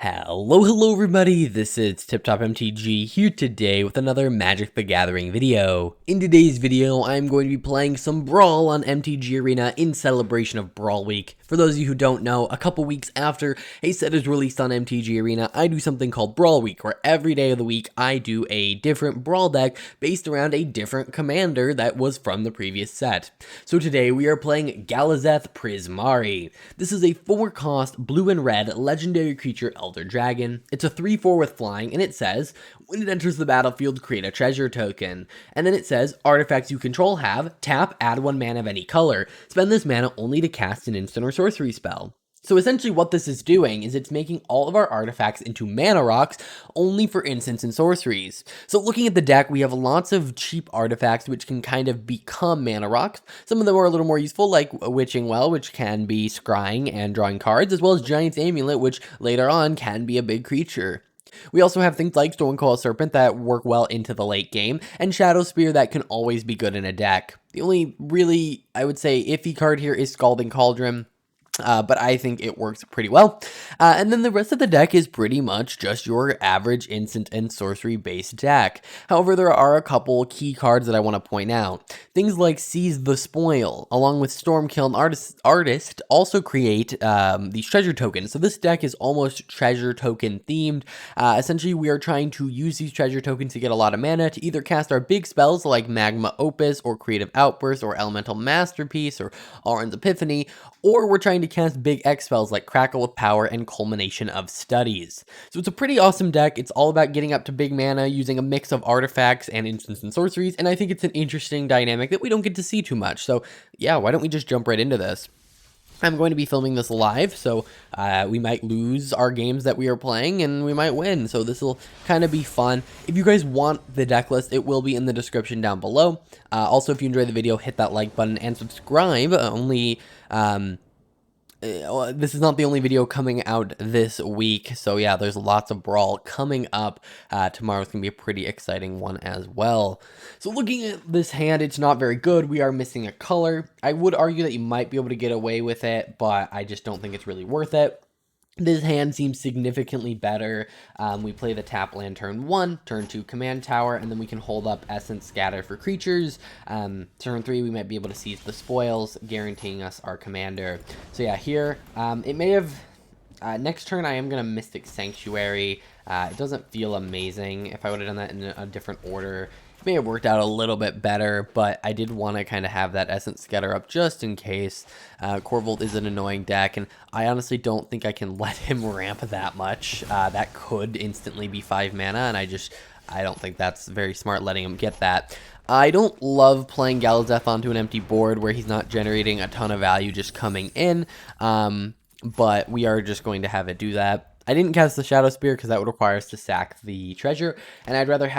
Hello everybody, this is Tip Top MTG here today with another Magic the Gathering video. In today's video, I'm going to be playing some Brawl on MTG Arena in celebration of Brawl Week. For those of you who don't know, a couple weeks after a set is released on MTG Arena, I do something called Brawl Week, where every day of the week I do a different Brawl deck based around a different commander that was from the previous set. So today we are playing Galazeth Prismari. This is a 4-cost blue and red legendary creature Elder Dragon. It's a 3/4 with flying, and it says, when it enters the battlefield, create a treasure token. And then it says, artifacts you control have, tap, add 1 mana of any color. Spend this mana only to cast an instant or sorcery spell. So essentially what this is doing is it's making all of our artifacts into mana rocks only for instants and sorceries. So looking at the deck, we have lots of cheap artifacts which can kind of become mana rocks. Some of them are a little more useful, like Witching Well, which can be scrying and drawing cards, as well as Giant's Amulet, which later on can be a big creature. We also have things like Stonecoil Serpent that work well into the late game, and Shadow Spear that can always be good in a deck. The only really, I would say, iffy card here is Scalding Cauldron. But I think it works pretty well. And then the rest of the deck is pretty much just your average instant and sorcery based deck. However, there are a couple key cards that I want to point out. Things like Seize the Spoil, along with Stormkill and Artist also create these treasure tokens. So this deck is almost treasure token themed. Essentially, we are trying to use these treasure tokens to get a lot of mana to either cast our big spells like Magma Opus or Creative Outburst or Elemental Masterpiece or Auron's Epiphany, or we're trying to cast big X spells like Crackle of Power and Culmination of Studies. So it's a pretty awesome deck. It's all about getting up to big mana using a mix of artifacts and instants and sorceries, and I think it's an interesting dynamic that we don't get to see too much. So yeah, why don't we just jump right into this? I'm going to be filming this live, so we might lose our games that we are playing, and we might win, so this will kind of be fun. If you guys want the deck list, it will be in the description down below. Also, if you enjoyed the video, hit that like button and subscribe. This is not the only video coming out this week, so yeah, there's lots of Brawl coming up. Tomorrow's gonna be a pretty exciting one as well. So looking at this hand, it's not very good. We are missing a color. I would argue that you might be able to get away with it, but I just don't think it's really worth it. This hand seems significantly better. We play the tap land turn 1, turn 2 command tower, and then we can hold up Essence Scatter for creatures. Turn 3 we might be able to seize the spoils, guaranteeing us our commander. So yeah, here, it may have, next turn I am going to Mystic Sanctuary. It doesn't feel amazing. If I would have done that in a different order, may have worked out a little bit better, but I did want to kind of have that Essence Scatter up just in case. Korvold is an annoying deck, and I honestly don't think I can let him ramp that much. That could instantly be 5 mana, and I don't think that's very smart letting him get that. I don't love playing Galazeth onto an empty board where he's not generating a ton of value just coming in, but we are just going to have it do that. I didn't cast the Shadow Spear because that would require us to sack the treasure, and I'd rather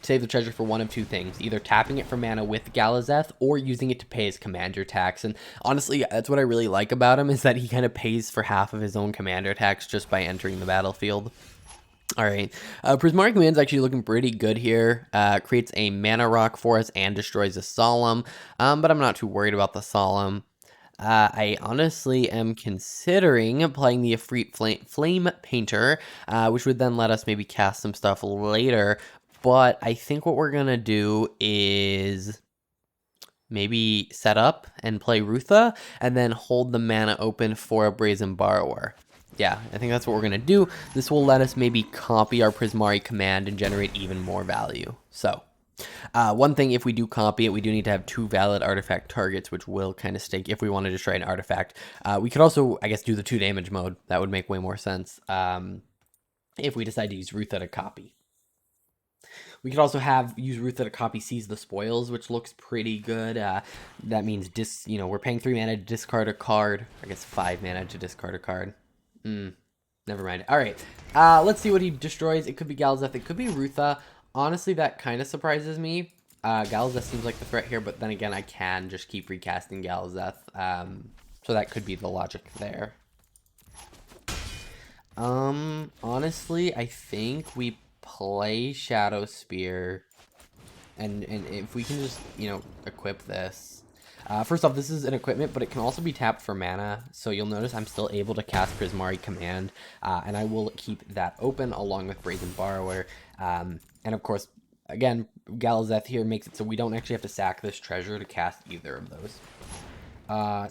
save the treasure for one of two things, either tapping it for mana with Galazeth or using it to pay his commander tax. And honestly, that's what I really like about him, is that he kind of pays for half of his own commander tax just by entering the battlefield. Alright, Prismari Command's actually looking pretty good here. Creates a mana rock for us and destroys a Solemn, but I'm not too worried about the Solemn. I honestly am considering playing the Efreet Flame Painter, which would then let us maybe cast some stuff later, but I think what we're going to do is maybe set up and play Rutha, and then hold the mana open for a Brazen Borrower. Yeah, I think that's what we're going to do. This will let us maybe copy our Prismari command and generate even more value. So one thing, if we do copy it, we do need to have 2 valid artifact targets, which will kind of stink if we want to just try an artifact. We could also, I guess, do the 2 damage mode. That would make way more sense if we decide to use Rutha to copy. We could also use Rutha to copy Seize the Spoils, which looks pretty good. That means we're paying 3 mana to discard a card. I guess 5 mana to discard a card. Never mind. All right, let's see what he destroys. It could be Galazeth. It could be Rutha. Honestly, that kind of surprises me. Galazeth seems like the threat here, but then again, I can just keep recasting Galazeth. So that could be the logic there. Honestly, I think we play Shadow Spear, and if we can just, equip this. First off, this is an equipment, but it can also be tapped for mana. So you'll notice I'm still able to cast Prismari Command, and I will keep that open along with Brazen Borrower. And of course, again, Galazeth here makes it so we don't actually have to sack this treasure to cast either of those.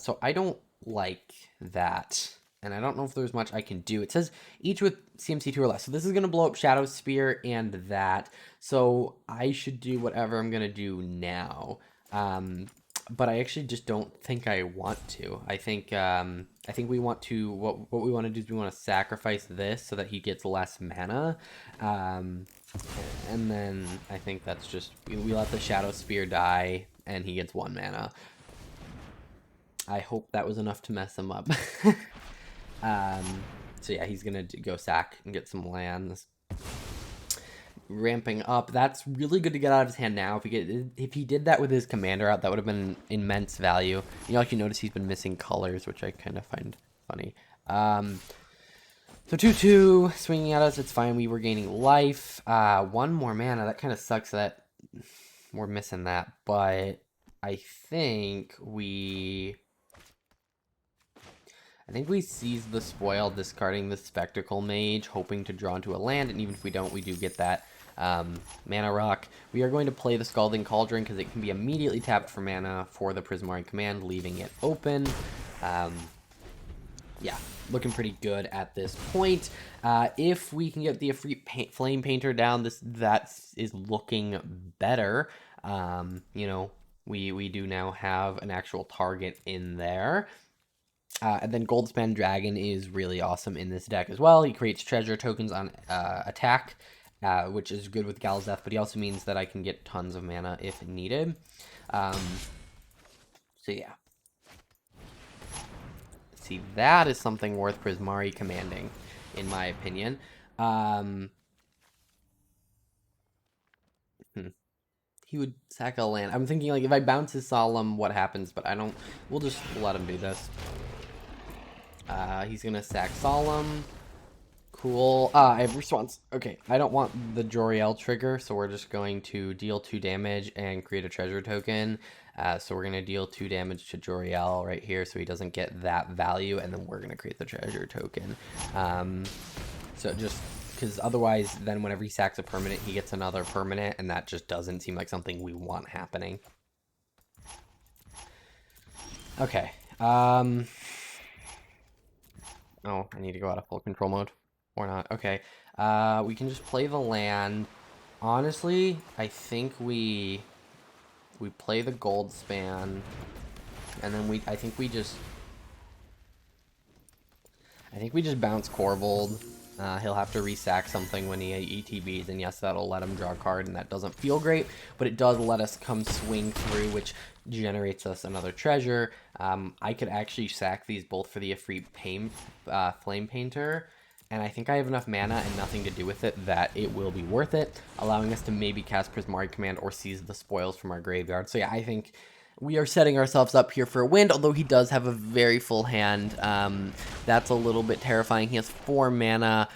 So I don't like that. And I don't know if there's much I can do. It says each with CMC 2 or less. So this is going to blow up Shadow Spear and that. So I should do whatever I'm going to do now. But I actually just don't think I want to. I think we want to, what we want to do is we want to sacrifice this so that he gets less mana. And then I think that's just, we let the Shadow Spear die and he gets 1 mana. I hope that was enough to mess him up. So yeah, he's gonna go sack and get some lands. Ramping up. That's really good to get out of his hand now. If he did that with his commander out, that would have been immense value. You know, like you notice he's been missing colors, which I kind of find funny. So 2/2 swinging at us. It's fine. We were gaining life. 1 more mana. That kind of sucks that we're missing that, but I think we seize the spoil, discarding the Spectacle Mage, hoping to draw into a land, and even if we don't, we do get that mana rock. We are going to play the Scalding Cauldron because it can be immediately tapped for mana for the Prismari Command, leaving it open. Yeah, looking pretty good at this point. If we can get the Efreet Flame Painter down, that is looking better. You know, we do now have an actual target in there. And then Goldspan Dragon is really awesome in this deck as well. He creates treasure tokens on attack, which is good with Galazeth, but he also means that I can get tons of mana if needed. So yeah. See, that is something worth Prismari commanding, in my opinion. He would sack a land. I'm thinking, like, if I bounce his Solemn, what happens? But I don't... We'll just let him do this. He's gonna sack Solemn. Cool. I have response. Okay, I don't want the Joriel trigger, so we're just going to deal 2 damage and create a treasure token. So we're gonna deal 2 damage to Joriel right here, so he doesn't get that value, and then we're gonna create the treasure token. So just because otherwise, then whenever he sacks a permanent, he gets another permanent, and that just doesn't seem like something we want happening. Okay. Oh, I need to go out of full control mode. Or not. Okay. We can just play the land. Honestly, I think we play the Goldspan. And then I think we just bounce Korvold. He'll have to resack something when he ETBs, and yes, that'll let him draw a card, and that doesn't feel great, but it does let us come swing through, which generates us another treasure. I could actually sack these both for the Efreet Flame Painter, and I think I have enough mana and nothing to do with it that it will be worth it, allowing us to maybe cast Prismari Command or seize the spoils from our graveyard. So yeah, I think we are setting ourselves up here for a win, although he does have a very full hand. That's a little bit terrifying. He has 4 mana.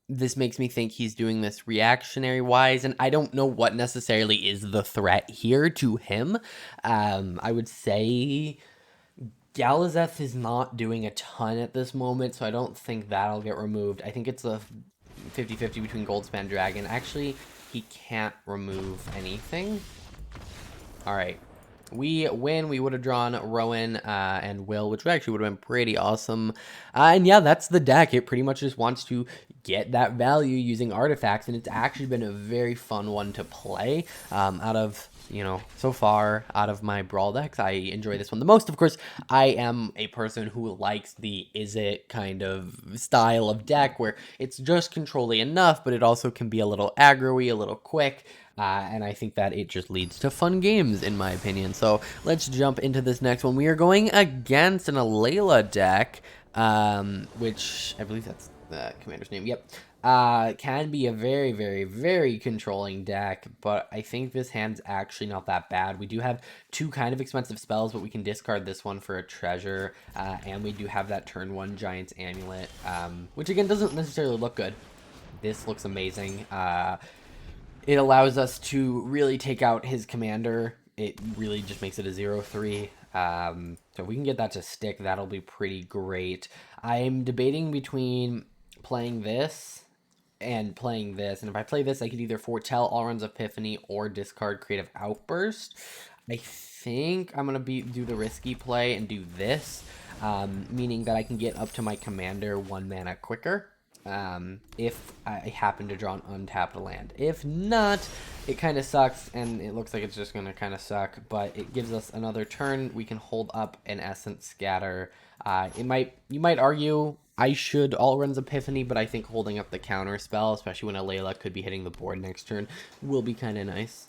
This makes me think he's doing this reactionary-wise, and I don't know what necessarily is the threat here to him. I would say Galazeth is not doing a ton at this moment, so I don't think that'll get removed. I think it's a 50-50 between Goldspan Dragon. Actually, he can't remove anything. Alright, we win. We would have drawn Rowan and Will, which actually would have been pretty awesome. And yeah, that's the deck. It pretty much just wants to get that value using artifacts, and it's actually been a very fun one to play. Out of, you know, so far, out of my Brawl decks, I enjoy this one the most. Of course, I am a person who likes the Izzet kind of style of deck, where it's just controlly enough, but it also can be a little aggro-y, a little quick. And I think that it just leads to fun games, in my opinion. So let's jump into this next one. We are going against an Alayla deck, which I believe that's the commander's name. Yep. Can be a very, very, very controlling deck, but I think this hand's actually not that bad. We do have 2 kind of expensive spells, but we can discard this one for a treasure, and we do have that turn 1 Giant's Amulet, which again doesn't necessarily look good. This looks amazing. It allows us to really take out his commander it really just makes it a 0-3. So if we can get that to stick, that'll be pretty great. I'm debating between playing this and playing this. And if I play this, I could either foretell Alrund's Epiphany or discard Creative Outburst. I think I'm going to do the risky play and do this, meaning that I can get up to my commander 1 mana quicker. If I happen to draw an untapped land. If not, it kind of sucks, and it looks like it's just going to kind of suck, but it gives us another turn. We can hold up an Essence Scatter. You might argue I should Alrund's Epiphany, but I think holding up the counter spell, especially when a Layla could be hitting the board next turn, will be kind of nice.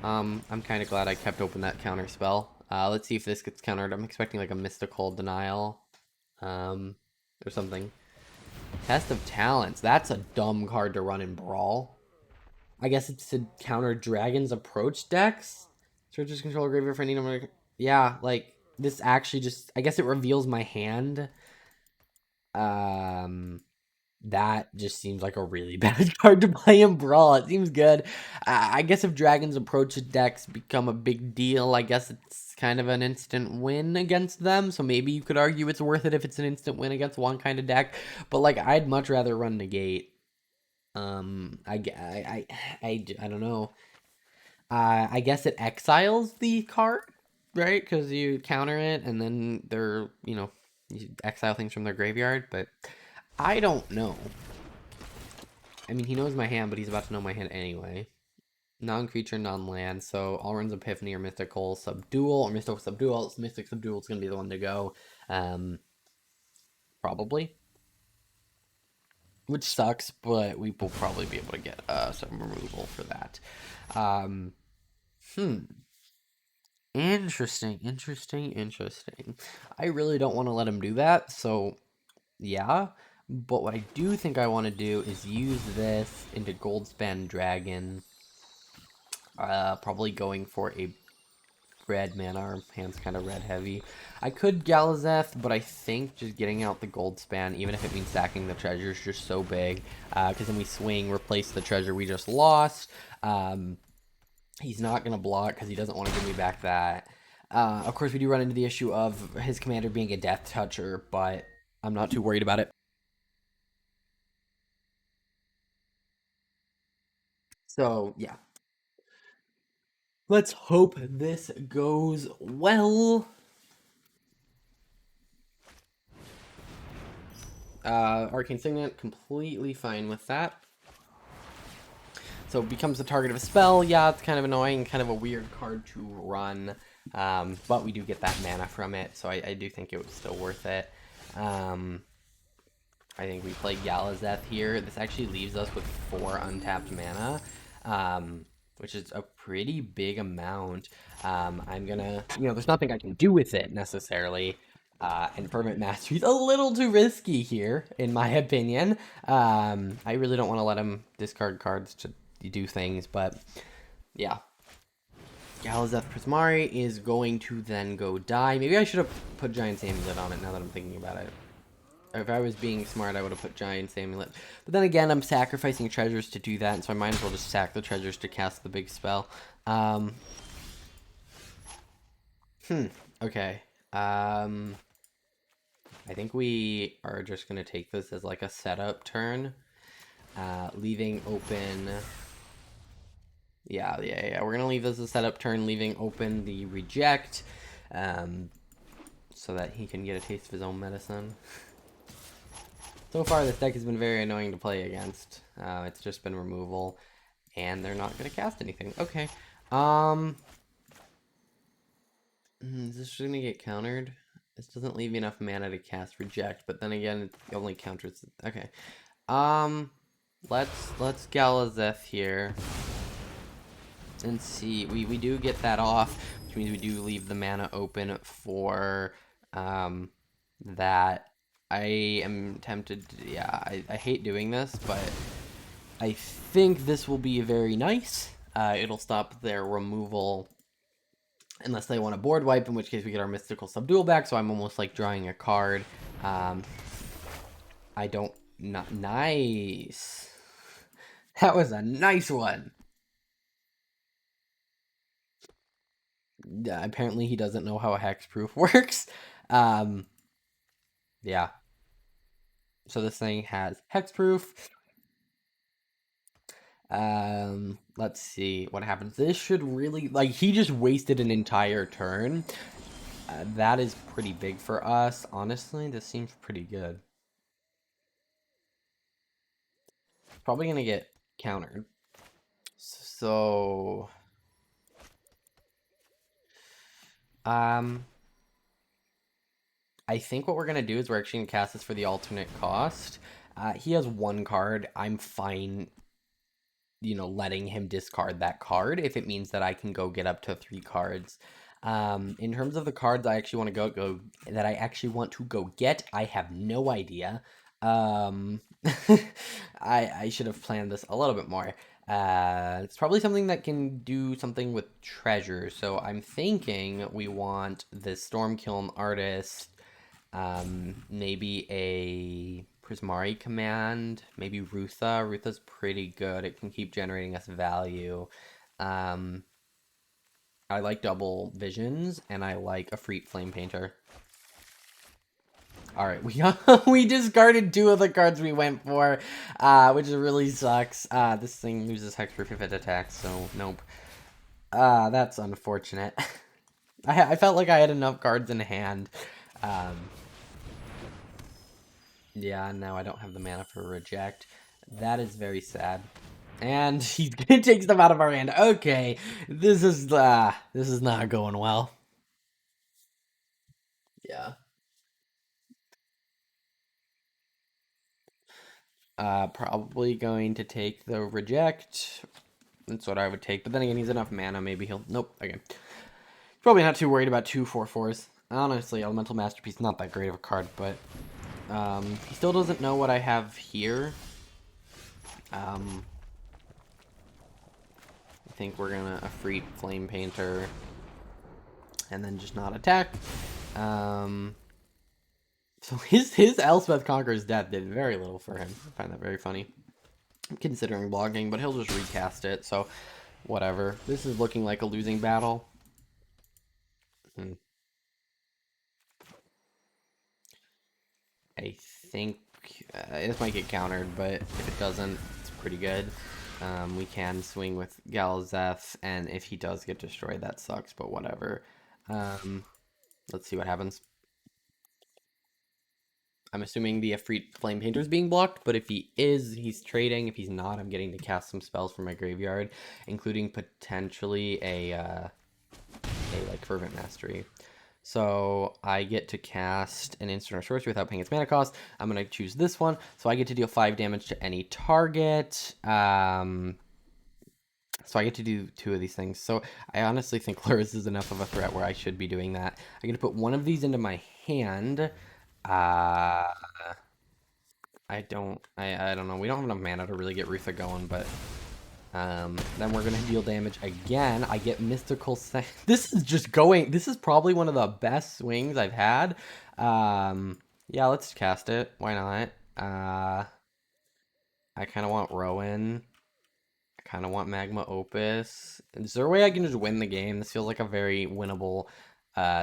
I'm kind of glad I kept open that counter spell. Let's see if this gets countered. I'm expecting like a Mystical Denial, or something. Test of Talents. That's a dumb card to run in Brawl. I guess it's to counter Dragon's Approach decks. Searches control graveyard for any number. Yeah, like this actually just. I guess it reveals my hand. That just seems like a really bad card to play in Brawl. It seems good. I guess if Dragon's Approach decks become a big deal, I guess it's kind of an instant win against them. So maybe you could argue it's worth it if it's an instant win against one kind of deck. But like, I'd much rather run Negate. I don't know. I guess it exiles the card, right? Because you counter it, and then they're, you exile things from their graveyard, but I don't know. I mean, he knows my hand, but he's about to know my hand anyway. Non-creature, non-land, so Alrund's Epiphany or Mystical Subdual, or Mystical Subdual. Mystic Subdual is going to be the one to go. Probably. Which sucks, but we will probably be able to get some removal for that. Interesting. I really don't want to let him do that, so yeah. But what I do think I want to do is use this into Goldspan Dragon. Probably going for a red mana. Our hand's kind of red heavy. I could Galazeth, but I think just getting out the Goldspan, even if it means sacking the treasure, is just so big. Because then we swing, replace the treasure we just lost. He's not going to block because he doesn't want to give me back that. Of course, we do run into the issue of his commander being a Death Toucher, but I'm not too worried about it. So, yeah. Let's hope this goes well. Arcane Signet, completely fine with that. So it becomes the target of a spell. Yeah, it's kind of annoying, kind of a weird card to run. But we do get that mana from it, so I do think it was still worth it. I think we play Galazeth here. This actually leaves us with 4 untapped mana, which is a pretty big amount. I'm gonna, there's nothing I can do with it necessarily. And Fervent Mastery is a little too risky here, in my opinion. I really don't want to let him discard cards to do things, but yeah. Galazeth Prismari is going to then go die. Maybe I should have put Giant's Amulet on it now that I'm thinking about it. If I was being smart, I would have put Giant's Amulet. But then again, I'm sacrificing treasures to do that, and so I might as well just sack the treasures to cast the big spell. Okay. I think we are just going to take this as like a setup turn. Leaving open... Yeah. We're going to leave this as a setup turn, leaving open the reject. So that he can get a taste of his own medicine. So far, this deck has been very annoying to play against. It's just been removal, and they're not going to cast anything. Okay. Is this going to get countered? This doesn't leave me enough mana to cast reject, but then again, it only counters. Okay. Let's Galazeth here. And see, we do get that off, which means we do leave the mana open for that. I am tempted to, yeah, I hate doing this, but I think this will be very nice. It'll stop their removal unless they want a board wipe, in which case we get our Mystical Subdual back, so I'm almost like drawing a card. I don't, not nice. That was a nice one. Yeah, apparently he doesn't know how a hexproof works. Um, yeah. So this thing has hexproof. Let's see what happens. This should really, like, he just wasted an entire turn. That is pretty big for us. Honestly, this seems pretty good. Probably gonna get countered. So, um, I think what we're gonna do is we're actually gonna cast this for the alternate cost. He has one card. I'm fine, letting him discard that card if it means that I can go get up to 3 cards. In terms of the cards I actually want to go that I actually want to go get, I have no idea. Um, I should have planned this a little bit more. It's probably something that can do something with treasure. So I'm thinking we want this Stormkiln artist, maybe a Prismari command, maybe Rutha. Rutha's pretty good. It can keep generating us value. Um, I like double visions, and I like a Freet Flame Painter. All right, we discarded 2 of the cards we went for, which really sucks. This thing loses hexproof if it attacks, so nope. That's unfortunate. I felt like I had enough cards in hand. Yeah, now I don't have the mana for reject. That is very sad. And he takes them out of our hand. Okay, this is not going well. Yeah. Probably going to take the reject. That's what I would take. But then again, he's enough mana. Maybe he'll. Nope. Okay. Probably not too worried about 2/4/4s. Honestly, Elemental Masterpiece not that great of a card, but he still doesn't know what I have here. I think we're gonna a Freet Flame Painter and then just not attack. So his Elspeth Conqueror's death did very little for him. I find that very funny, considering blocking, but he'll just recast it, so whatever. This is looking like a losing battle. I think this might get countered, but if it doesn't, it's pretty good. We can swing with Galazeth, and if he does get destroyed, that sucks, but whatever. Let's see what happens. I'm assuming the Efreet Flame Painter is being blocked, but if he is, he's trading. If he's not, I'm getting to cast some spells from my graveyard, including potentially a like Fervent Mastery. So I get to cast an instant or sorcery without paying its mana cost. I'm going to choose this one. So I get to deal 5 damage to any target. So I get to do 2 of these things. So I honestly think Luris is enough of a threat where I should be doing that. I get to put one of these into my hand. I don't know. We don't have enough mana to really get Rutha going, but then we're gonna deal damage again. I get Mystical This is just going. This is probably one of the best swings I've had. Yeah, let's cast it. Why not? I kind of want Rowan. I kind of want Magma Opus. Is there a way I can just win the game? This feels like a very winnable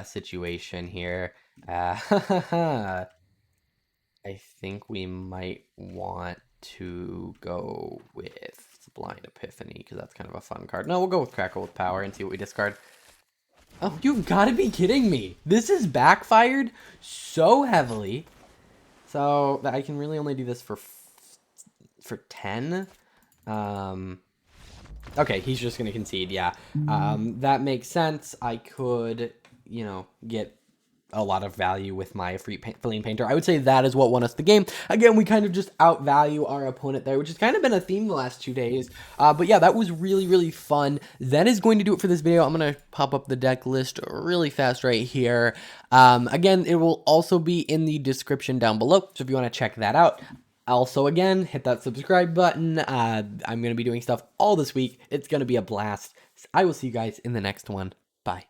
situation here. I think we might want to go with Blind Epiphany, because that's kind of a fun card. No, we'll go with Crackle with Power and see what we discard. Oh, you've got to be kidding me. This is backfired so heavily. So that I can really only do this for 10. Okay, he's just going to concede, yeah. That makes sense. I could, get a lot of value with my Flame Painter. I would say that is what won us the game. Again, we kind of just outvalue our opponent there, which has kind of been a theme the last 2 days. But yeah, that was really, really fun. That is going to do it for this video. I'm going to pop up the deck list really fast right here. Again, it will also be in the description down below, so if you want to check that out. Also, again, hit that subscribe button. I'm going to be doing stuff all this week. It's going to be a blast. I will see you guys in the next one. Bye.